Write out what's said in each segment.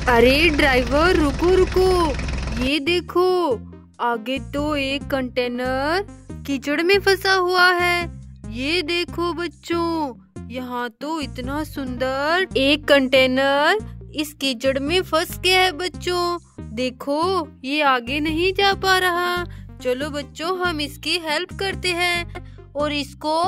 अरे ड्राइवर रुको रुको, ये देखो आगे तो एक कंटेनर कीचड़ में फंसा हुआ है। ये देखो बच्चों, यहाँ तो इतना सुंदर एक कंटेनर इस कीचड़ में फंस गया है। बच्चों देखो, ये आगे नहीं जा पा रहा। चलो बच्चों, हम इसकी हेल्प करते हैं और इसको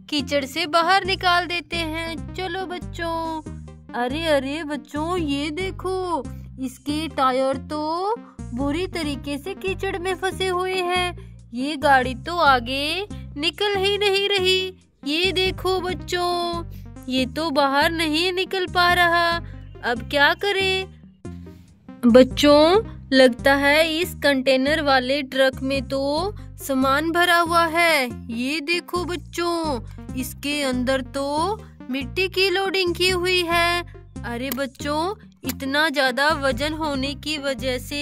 कीचड़ से बाहर निकाल देते हैं। चलो बच्चों। अरे अरे बच्चों, ये देखो इसके टायर तो बुरी तरीके से कीचड़ में फंसे हुए हैं। ये गाड़ी तो आगे निकल ही नहीं रही। ये देखो बच्चों, ये तो बाहर नहीं निकल पा रहा। अब क्या करें? बच्चों लगता है इस कंटेनर वाले ट्रक में तो सामान भरा हुआ है। ये देखो बच्चों, इसके अंदर तो मिट्टी की लोडिंग की हुई है। अरे बच्चों, इतना ज्यादा वजन होने की वजह से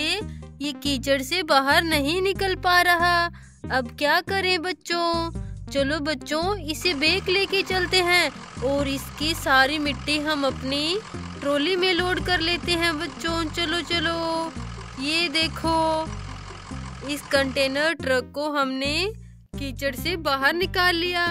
ये कीचड़ से बाहर नहीं निकल पा रहा। अब क्या करें बच्चों? चलो बच्चों, इसे बैग लेके चलते हैं और इसकी सारी मिट्टी हम अपनी ट्रॉली में लोड कर लेते हैं। बच्चों चलो चलो। ये देखो, इस कंटेनर ट्रक को हमने कीचड़ से बाहर निकाल लिया।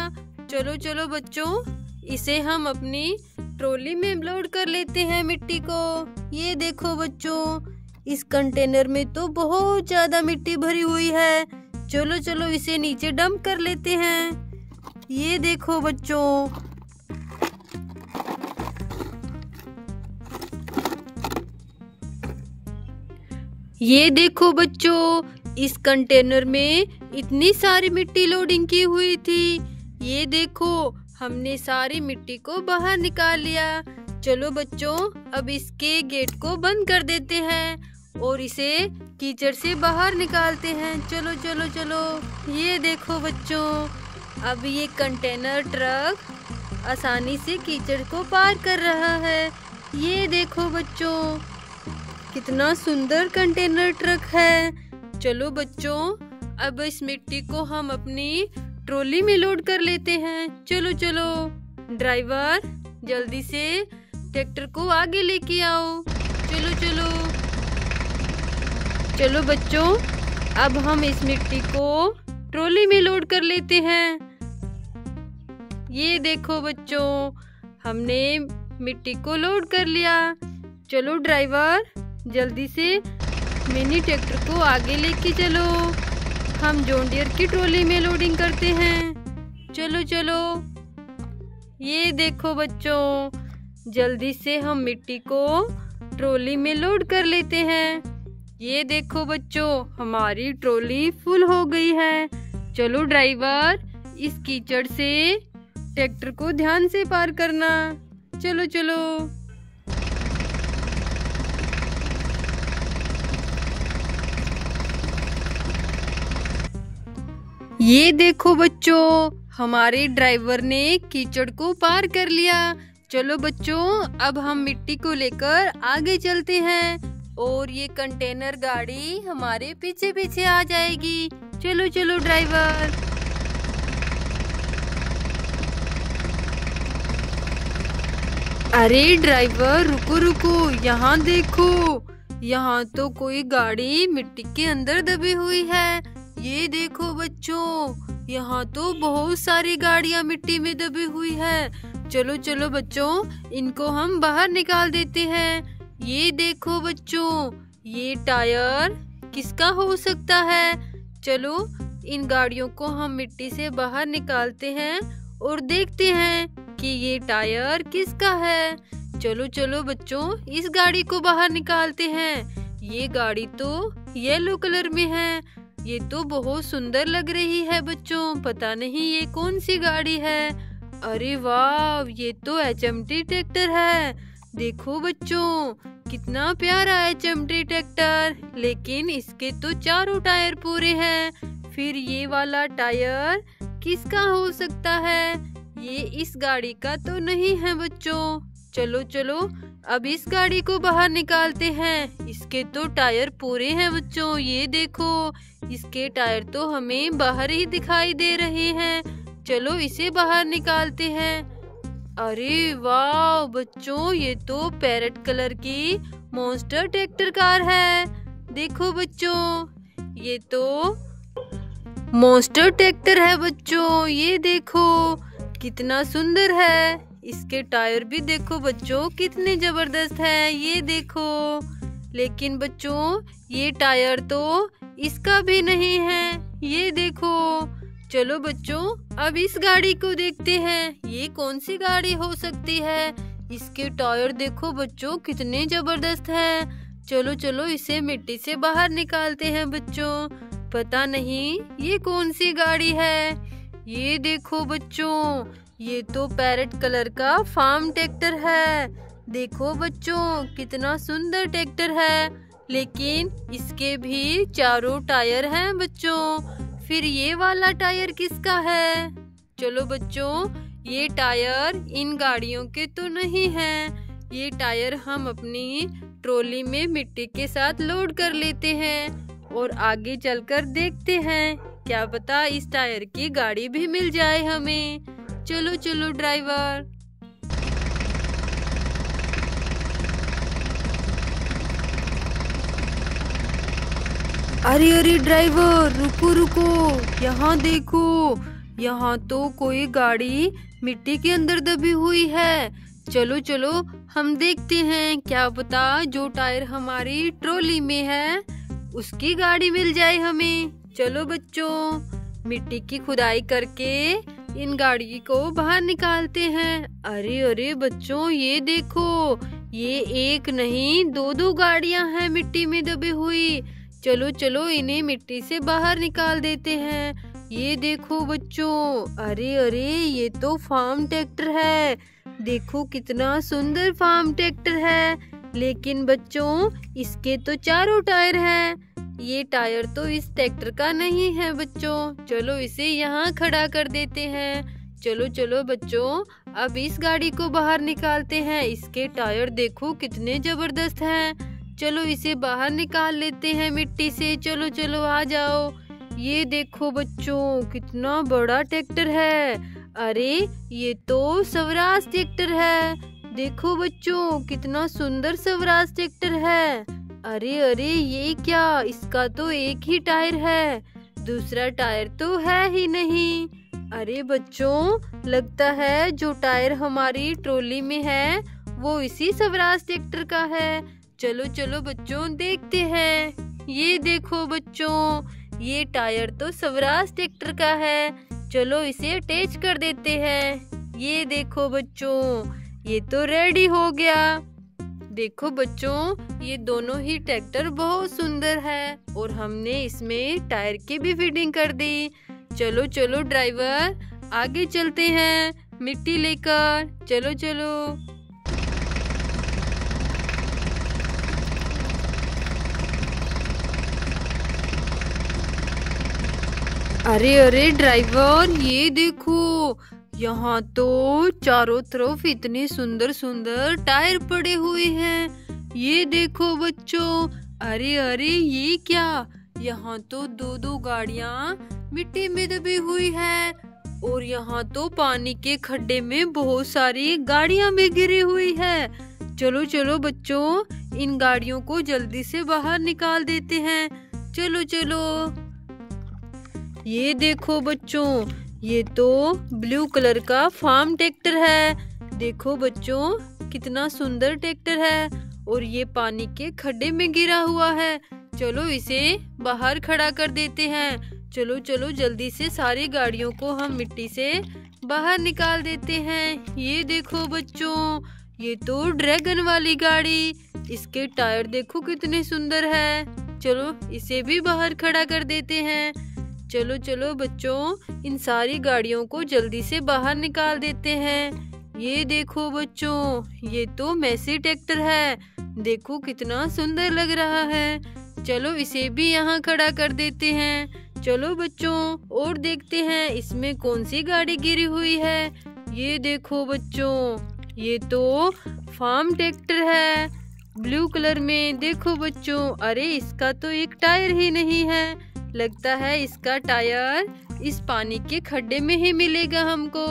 चलो चलो बच्चों, इसे हम अपनी ट्रॉली में लोड कर लेते हैं मिट्टी को। ये देखो बच्चों, इस कंटेनर में तो बहुत ज्यादा मिट्टी भरी हुई है। चलो चलो, इसे नीचे डंप कर लेते हैं। ये देखो बच्चों, ये देखो बच्चों, इस कंटेनर में इतनी सारी मिट्टी लोडिंग की हुई थी। ये देखो, हमने सारी मिट्टी को बाहर निकाल लिया। चलो बच्चों, अब इसके गेट को बंद कर देते हैं और इसे कीचड़ से बाहर निकालते हैं। चलो चलो चलो। ये देखो बच्चों, अब ये कंटेनर ट्रक आसानी से कीचड़ को पार कर रहा है। ये देखो बच्चों, कितना सुंदर कंटेनर ट्रक है। चलो बच्चों, अब इस मिट्टी को हम अपनी ट्रॉली में लोड कर लेते हैं। चलो चलो। ड्राइवर जल्दी से ट्रैक्टर को आगे लेके आओ। चलो चलो। चलो बच्चों, अब हम इस मिट्टी को ट्रॉली में लोड कर लेते हैं। ये देखो बच्चों, हमने मिट्टी को लोड कर लिया। चलो ड्राइवर जल्दी से मिनी ट्रैक्टर को आगे लेके चलो। हम जॉन डियर की ट्रॉली में लोडिंग करते हैं। चलो चलो। ये देखो बच्चों, जल्दी से हम मिट्टी को ट्रॉली में लोड कर लेते हैं। ये देखो बच्चों, हमारी ट्रॉली फुल हो गई है। चलो ड्राइवर, इस कीचड़ से ट्रैक्टर को ध्यान से पार करना। चलो चलो। ये देखो बच्चों, हमारे ड्राइवर ने कीचड़ को पार कर लिया। चलो बच्चों, अब हम मिट्टी को लेकर आगे चलते हैं और ये कंटेनर गाड़ी हमारे पीछे पीछे आ जाएगी। चलो चलो ड्राइवर। अरे ड्राइवर रुको रुको, यहाँ देखो, यहाँ तो कोई गाड़ी मिट्टी के अंदर दबी हुई है। ये देखो बच्चों, यहाँ तो बहुत सारी गाड़ियाँ मिट्टी में दबी हुई है। चलो चलो बच्चों, इनको हम बाहर निकाल देते हैं। ये देखो बच्चों, ये टायर किसका हो सकता है? चलो इन गाड़ियों को हम मिट्टी से बाहर निकालते हैं और देखते हैं कि ये टायर किसका है। चलो चलो बच्चों, इस गाड़ी को बाहर निकालते हैं। ये गाड़ी तो येलो कलर में है। ये तो बहुत सुंदर लग रही है बच्चों, पता नहीं ये कौन सी गाड़ी है। अरे वाह, ये तो HMT ट्रैक्टर है। देखो बच्चों, कितना प्यारा HMT ट्रैक्टर, लेकिन इसके तो चारों टायर पूरे हैं। फिर ये वाला टायर किसका हो सकता है? ये इस गाड़ी का तो नहीं है बच्चों। चलो चलो, अब इस गाड़ी को बाहर निकालते हैं। इसके तो टायर पूरे हैं बच्चों। ये देखो, इसके टायर तो हमें बाहर ही दिखाई दे रहे हैं। चलो इसे बाहर निकालते हैं। अरे वाह बच्चों, ये तो पैरेट कलर की मॉन्स्टर ट्रैक्टर कार है। देखो बच्चों, ये तो मॉन्स्टर ट्रैक्टर है बच्चों। ये देखो कितना सुंदर है। इसके टायर भी देखो बच्चों कितने जबरदस्त है। ये देखो, लेकिन बच्चों ये टायर तो इसका भी नहीं है। ये देखो, चलो बच्चों अब इस गाड़ी को देखते हैं। ये कौन सी गाड़ी हो सकती है। इसके टायर देखो बच्चों कितने जबरदस्त है। चलो चलो इसे मिट्टी से बाहर निकालते हैं बच्चों। पता नहीं ये कौन सी गाड़ी है। ये देखो बच्चों, ये तो पैरेट कलर का फार्म ट्रैक्टर है। देखो बच्चों कितना सुंदर ट्रैक्टर है, लेकिन इसके भी चारों टायर हैं बच्चों। फिर ये वाला टायर किसका है। चलो बच्चों, ये टायर इन गाड़ियों के तो नहीं है। ये टायर हम अपनी ट्रॉली में मिट्टी के साथ लोड कर लेते हैं और आगे चलकर देखते हैं, क्या पता इस टायर की गाड़ी भी मिल जाए हमें। चलो चलो ड्राइवर। अरे अरे ड्राइवर, रुको रुको, यहाँ देखो, यहाँ तो कोई गाड़ी मिट्टी के अंदर दबी हुई है। चलो चलो हम देखते हैं, क्या पता जो टायर हमारी ट्रॉली में है उसकी गाड़ी मिल जाए हमें। चलो बच्चों, मिट्टी की खुदाई करके इन गाड़ी को बाहर निकालते हैं। अरे अरे बच्चों, ये देखो, ये एक नहीं दो गाड़ियां हैं मिट्टी में दबी हुई। चलो चलो इन्हें मिट्टी से बाहर निकाल देते हैं। ये देखो बच्चों, अरे अरे ये तो फार्म ट्रैक्टर है। देखो कितना सुंदर फार्म ट्रैक्टर है, लेकिन बच्चों इसके तो चारों टायर हैं। ये टायर तो इस ट्रैक्टर का नहीं है बच्चों। चलो इसे यहाँ खड़ा कर देते हैं। चलो चलो बच्चों, अब इस गाड़ी को बाहर निकालते हैं। इसके टायर देखो कितने जबरदस्त हैं। चलो इसे बाहर निकाल लेते हैं मिट्टी से। चलो चलो आ जाओ। ये देखो बच्चों कितना बड़ा ट्रैक्टर है। अरे ये तो स्वराज ट्रैक्टर है। देखो बच्चों कितना सुंदर स्वराज ट्रैक्टर है। अरे अरे ये क्या, इसका तो एक ही टायर है, दूसरा टायर तो है ही नहीं। अरे बच्चों, लगता है जो टायर हमारी ट्रॉली में है वो इसी स्वराज ट्रैक्टर का है। चलो चलो बच्चों देखते हैं। ये देखो बच्चों, ये टायर तो स्वराज ट्रैक्टर का है। चलो इसे अटैच कर देते हैं। ये देखो बच्चों, ये तो रेडी हो गया। देखो बच्चों, ये दोनों ही ट्रैक्टर बहुत सुंदर है और हमने इसमें टायर की भी फिटिंग कर दी। चलो चलो ड्राइवर, आगे चलते हैं मिट्टी लेकर। चलो चलो। अरे अरे ड्राइवर, ये देखो, यहाँ तो चारों तरफ इतने सुंदर सुंदर टायर पड़े हुए हैं। ये देखो बच्चों, अरे अरे ये क्या, यहाँ तो दो गाड़ियाँ मिट्टी में दबी हुई है और यहाँ तो पानी के खड्डे में बहुत सारी गाड़ियाँ भी गिरी हुई है। चलो चलो बच्चों, इन गाड़ियों को जल्दी से बाहर निकाल देते हैं। चलो चलो। ये देखो बच्चों, ये तो ब्लू कलर का फार्म ट्रैक्टर है। देखो बच्चों कितना सुंदर ट्रैक्टर है और ये पानी के खड्डे में गिरा हुआ है। चलो इसे बाहर खड़ा कर देते हैं। चलो चलो जल्दी से सारी गाड़ियों को हम मिट्टी से बाहर निकाल देते हैं। ये देखो बच्चों, ये तो ड्रैगन वाली गाड़ी, इसके टायर देखो कितने सुंदर है। चलो इसे भी बाहर खड़ा कर देते हैं। चलो चलो बच्चों, इन सारी गाड़ियों को जल्दी से बाहर निकाल देते हैं। ये देखो बच्चों, ये तो मैसी ट्रैक्टर है। देखो कितना सुंदर लग रहा है। चलो इसे भी यहाँ खड़ा कर देते हैं। चलो बच्चों, और देखते हैं इसमें कौन सी गाड़ी गिरी हुई है। ये देखो बच्चों, ये तो फार्म ट्रैक्टर है ब्लू कलर में। देखो बच्चों, अरे इसका तो एक टायर ही नहीं है। लगता है इसका टायर इस पानी के खड्डे में ही मिलेगा हमको।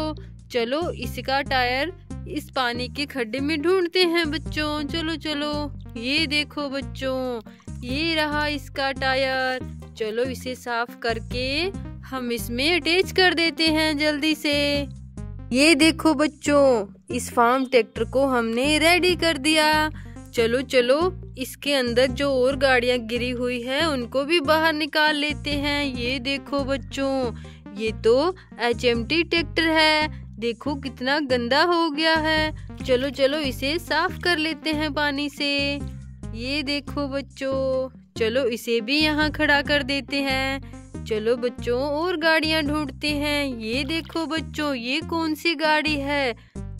चलो इसका टायर इस पानी के खड्डे में ढूंढते हैं बच्चों। चलो चलो, ये देखो बच्चों, ये रहा इसका टायर। चलो इसे साफ करके हम इसमें अटैच कर देते हैं जल्दी से। ये देखो बच्चों, इस फार्म ट्रैक्टर को हमने रेडी कर दिया। चलो चलो, इसके अंदर जो और गाड़ियां गिरी हुई है उनको भी बाहर निकाल लेते हैं। ये देखो बच्चों, ये तो HMT ट्रैक्टर है। देखो कितना गंदा हो गया है। चलो चलो, इसे साफ कर लेते हैं पानी से। ये देखो बच्चों, चलो इसे भी यहाँ खड़ा कर देते हैं। चलो बच्चों, और गाड़ियाँ ढूंढते हैं। ये देखो बच्चों, ये कौन सी गाड़ी है?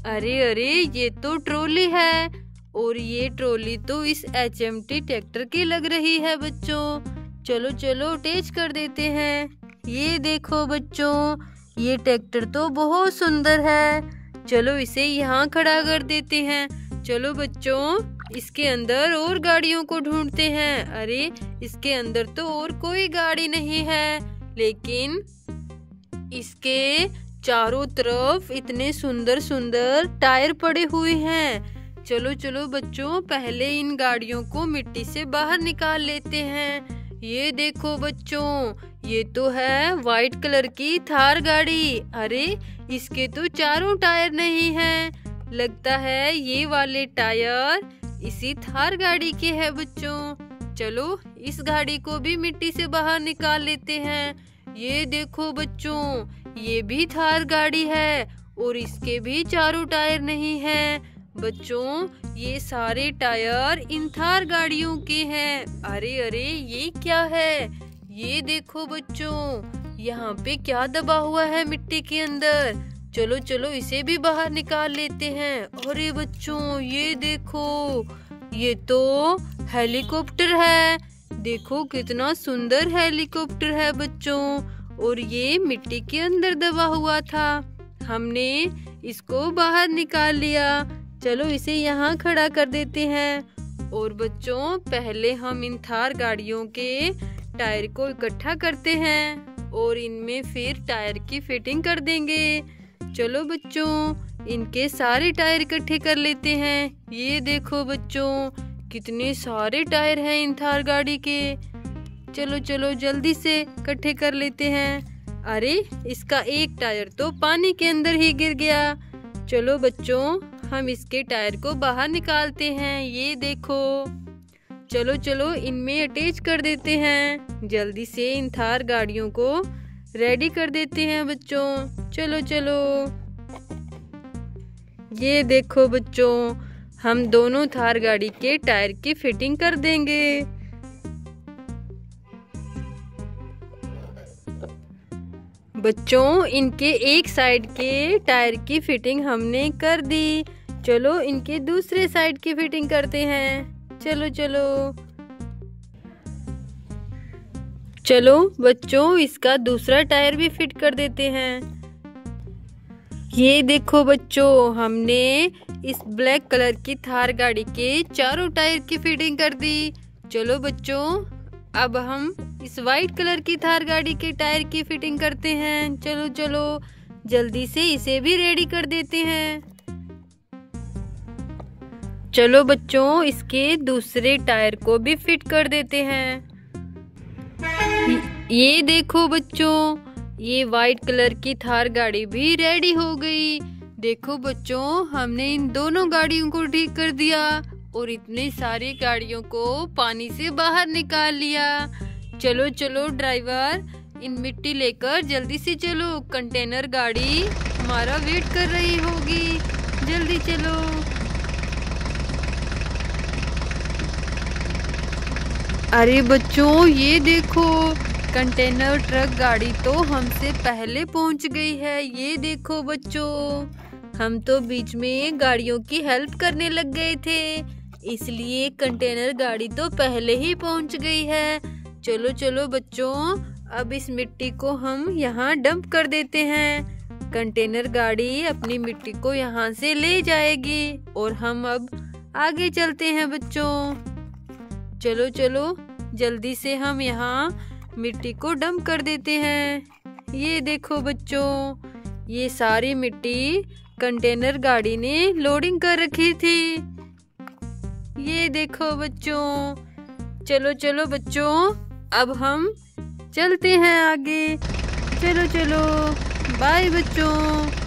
अरे अरे, ये तो ट्रॉली है। और ये ट्रॉली तो इस HMT ट्रैक्टर की लग रही है बच्चों। चलो चलो, अटैच कर देते हैं। ये देखो बच्चों, ये ट्रैक्टर तो बहुत सुंदर है। चलो इसे यहाँ खड़ा कर देते हैं। चलो बच्चों, इसके अंदर और गाड़ियों को ढूंढते हैं। अरे, इसके अंदर तो और कोई गाड़ी नहीं है, लेकिन इसके चारों तरफ इतने सुंदर सुंदर टायर पड़े हुए हैं। चलो चलो बच्चों, पहले इन गाड़ियों को मिट्टी से बाहर निकाल लेते हैं। ये देखो बच्चों, ये तो है व्हाइट कलर की थार गाड़ी। अरे, इसके तो चारों टायर नहीं हैं। लगता है ये वाले टायर इसी थार गाड़ी के है बच्चों। चलो इस गाड़ी को भी मिट्टी से बाहर निकाल लेते हैं। ये देखो बच्चों, ये भी थार गाड़ी है और इसके भी चारों टायर नहीं हैं। बच्चों, ये सारे टायर इन थार गाड़ियों के हैं। अरे अरे, ये क्या है? ये देखो बच्चों, यहाँ पे क्या दबा हुआ है मिट्टी के अंदर। चलो चलो, इसे भी बाहर निकाल लेते हैं। अरे बच्चों, ये देखो, ये तो हेलीकॉप्टर है। देखो कितना सुंदर हेलीकॉप्टर है बच्चों। और ये मिट्टी के अंदर दबा हुआ था, हमने इसको बाहर निकाल लिया। चलो इसे यहाँ खड़ा कर देते हैं। और बच्चों, पहले हम इन थार गाड़ियों के टायर को इकट्ठा करते हैं और इनमें फिर टायर की फिटिंग कर देंगे। चलो बच्चों, इनके सारे टायर इकट्ठे कर लेते हैं। ये देखो बच्चों, कितने सारे टायर हैं इन थार गाड़ी के। चलो चलो, जल्दी से इकट्ठे कर लेते हैं। अरे, इसका एक टायर तो पानी के अंदर ही गिर गया। चलो बच्चों, हम इसके टायर को बाहर निकालते हैं। ये देखो, चलो चलो, इनमें अटैच कर देते हैं। जल्दी से इन थार गाड़ियों को रेडी कर देते हैं बच्चों। चलो चलो, ये देखो बच्चों, हम दोनों थार गाड़ी के टायर की फिटिंग कर देंगे। बच्चों, इनके एक साइड के टायर की फिटिंग हमने कर दी। चलो इनके दूसरे साइड की फिटिंग करते हैं। चलो चलो, चलो बच्चों, इसका दूसरा टायर भी फिट कर देते हैं। ये देखो बच्चों, हमने इस ब्लैक कलर की थार गाड़ी के चारों टायर की फिटिंग कर दी। चलो बच्चों, अब हम इस वाइट कलर की थार गाड़ी के टायर की फिटिंग करते हैं। चलो चलो, जल्दी से इसे भी रेडी कर देते हैं। चलो बच्चों, इसके दूसरे टायर को भी फिट कर देते हैं। ये देखो बच्चों, ये व्हाइट कलर की थार गाड़ी भी रेडी हो गई। देखो बच्चों, हमने इन दोनों गाड़ियों को ठीक कर दिया और इतनी सारी गाड़ियों को पानी से बाहर निकाल लिया। चलो चलो ड्राइवर, इन मिट्टी लेकर जल्दी से चलो, कंटेनर गाड़ी हमारा वेट कर रही होगी। जल्दी चलो। अरे बच्चों, ये देखो, कंटेनर ट्रक गाड़ी तो हमसे पहले पहुंच गई है। ये देखो बच्चों, हम तो बीच में गाड़ियों की हेल्प करने लग गए थे, इसलिए कंटेनर गाड़ी तो पहले ही पहुंच गई है। चलो चलो बच्चों, अब इस मिट्टी को हम यहाँ डंप कर देते हैं। कंटेनर गाड़ी अपनी मिट्टी को यहाँ से ले जाएगी और हम अब आगे चलते हैं बच्चों। चलो चलो, जल्दी से हम यहाँ मिट्टी को डंप कर देते हैं। ये देखो बच्चों, ये सारी मिट्टी कंटेनर गाड़ी ने लोडिंग कर रखी थी। ये देखो बच्चों, चलो चलो बच्चों, अब हम चलते हैं आगे। चलो चलो, बाय बच्चों।